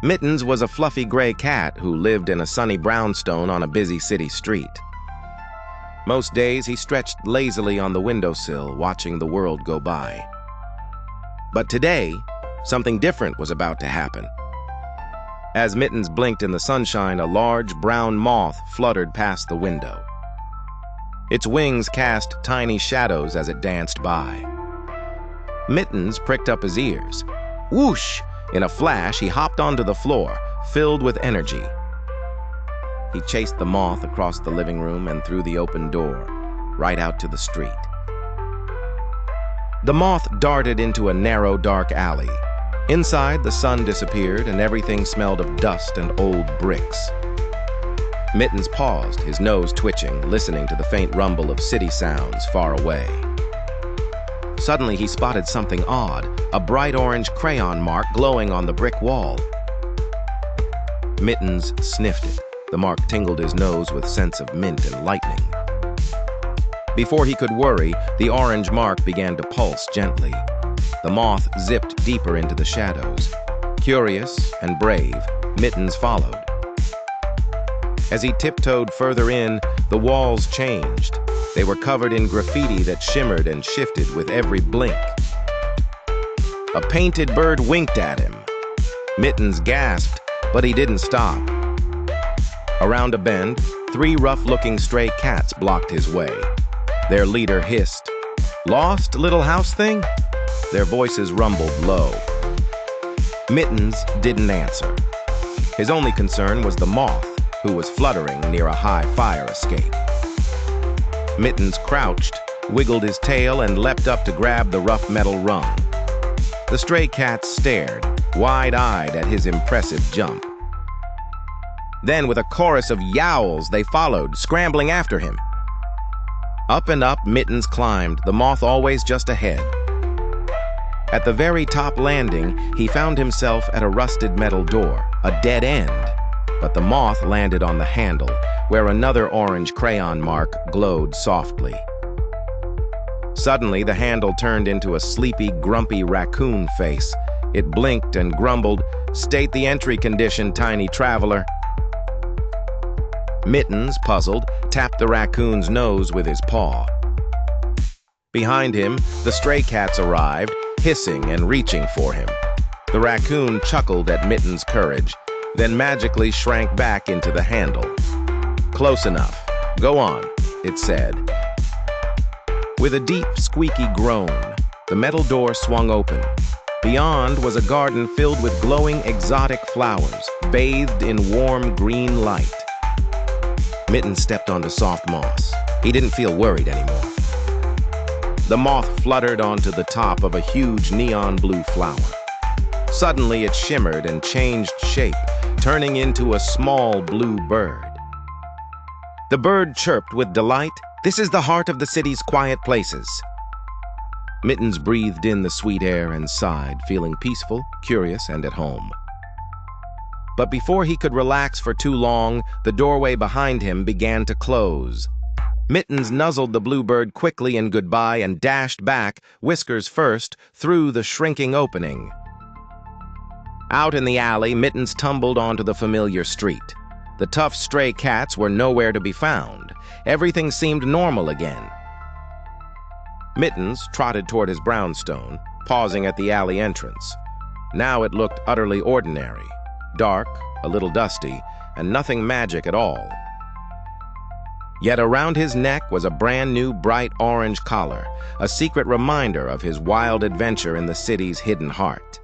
Mittens was a fluffy gray cat who lived in a sunny brownstone on a busy city street. Most days he stretched lazily on the windowsill, watching the world go by. But today, something different was about to happen. As Mittens blinked in the sunshine, a large brown moth fluttered past the window. Its wings cast tiny shadows as it danced by. Mittens pricked up his ears. Whoosh! In a flash, he hopped onto the floor, filled with energy. He chased the moth across the living room and through the open door, right out to the street. The moth darted into a narrow, dark alley. Inside, the sun disappeared and everything smelled of dust and old bricks. Mittens paused, his nose twitching, listening to the faint rumble of city sounds far away. Suddenly, he spotted something odd, a bright orange crayon mark glowing on the brick wall. Mittens sniffed it. The mark tingled his nose with scents of mint and lightning. Before he could worry, the orange mark began to pulse gently. The moth zipped deeper into the shadows. Curious and brave, Mittens followed. As he tiptoed further in, the walls changed. They were covered in graffiti that shimmered and shifted with every blink. A painted bird winked at him. Mittens gasped, but he didn't stop. Around a bend, 3 rough-looking stray cats blocked his way. Their leader hissed, "Lost, little house thing?" Their voices rumbled low. Mittens didn't answer. His only concern was the moth, who was fluttering near a high fire escape. Mittens crouched, wiggled his tail, and leapt up to grab the rough metal rung. The stray cats stared, wide-eyed at his impressive jump. Then, with a chorus of yowls, they followed, scrambling after him. Up and up Mittens climbed, the moth always just ahead. At the very top landing, he found himself at a rusted metal door, a dead end. But the moth landed on the handle, where another orange crayon mark glowed softly. Suddenly, the handle turned into a sleepy, grumpy raccoon face. It blinked and grumbled, "State the entry condition, tiny traveler." Mittens, puzzled, tapped the raccoon's nose with his paw. Behind him, the stray cats arrived, hissing and reaching for him. The raccoon chuckled at Mittens' courage, then magically shrank back into the handle. "Close enough. Go on," it said. With a deep, squeaky groan, the metal door swung open. Beyond was a garden filled with glowing exotic flowers, bathed in warm green light. Mittens stepped onto soft moss. He didn't feel worried anymore. The moth fluttered onto the top of a huge neon blue flower. Suddenly, it shimmered and changed shape, turning into a small blue bird. The bird chirped with delight, "This is the heart of the city's quiet places." Mittens breathed in the sweet air and sighed, feeling peaceful, curious, and at home. But before he could relax for too long, the doorway behind him began to close. Mittens nuzzled the bluebird quickly in goodbye and dashed back, whiskers first, through the shrinking opening. Out in the alley, Mittens tumbled onto the familiar street. The tough stray cats were nowhere to be found. Everything seemed normal again. Mittens trotted toward his brownstone, pausing at the alley entrance. Now it looked utterly ordinary. Dark, a little dusty, and nothing magic at all. Yet around his neck was a brand new bright orange collar, a secret reminder of his wild adventure in the city's hidden heart.